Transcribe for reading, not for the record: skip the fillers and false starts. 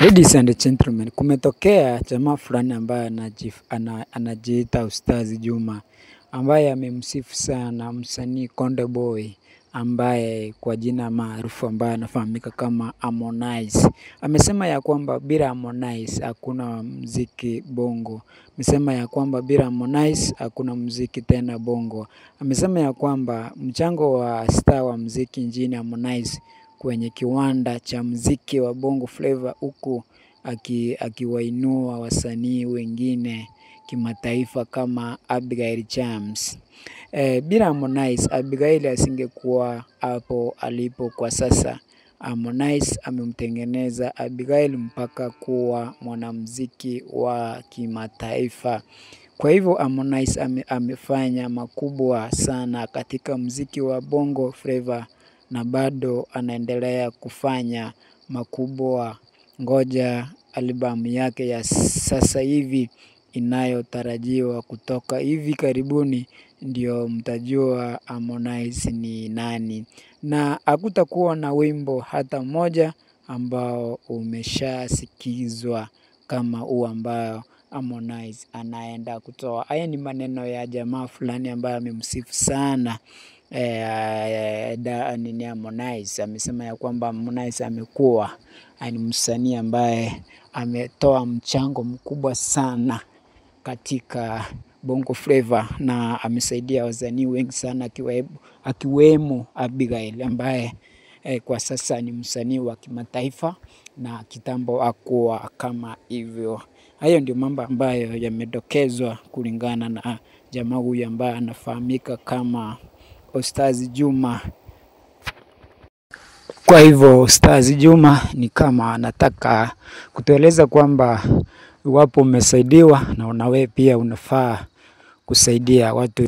Ladies and gentlemen, kumetokea jamaa fulani ambaye anajiita Ustaz Juma, ambaye amemsifu sana msanii Konde Boy, ambaye kwa jina maarufu ambaye anafahamika kama Harmonize. Amesema ya kwamba bila Harmonize hakuna muziki bongo. Amesema ya kwamba bila Harmonize hakuna muziki tena bongo. Amesema ya kwamba mchango wa star wa muziki nchini Harmonize kwenye kiwanda cha muziki wa Bongo Flava, huku akiwainua wasanii wengine kimataifa kama Abigail Chams. Bila Harmonize, Abigail asingekuwa hapo alipo kwa sasa. Harmonize amemtengeneza Abigail mpaka kuwa mwanamuziki wa kimataifa. Kwa hivyo Harmonize amefanya makubwa sana katika muziki wa Bongo Flava na bado anaendelea kufanya makubwa. Ngoja albamu yake ya sasa hivi inayotarajiwa kutoka hivi karibuni, ndio mtajua Harmonize ni nani. Na hakutakuwa na wimbo hata moja ambao umeshasikizwa kama huu ambao Harmonize anaenda kutoa. Haya ni maneno ya jamaa fulani ambaye amemsifu sana Harmonize. Amesema ya kwamba Harmonize amekuwa ni msanii ambaye ametoa mchango mkubwa sana katika Bongo Flava, na amesaidia wasanii wengi sana akiwemo Abigail ambaye kwa sasa ni msanii wa kimataifa na kitambo hakuwa kama hivyo. Hayo ndio mambo ambayo yamedokezwa kulingana na jamaa huyu ambaye anafahamika kama Ustaz Juma. Kwa hivyo Ustaz Juma ni kama anataka kutueleza kwamba iwapo umesaidiwa na wewe pia unafaa kusaidia watu.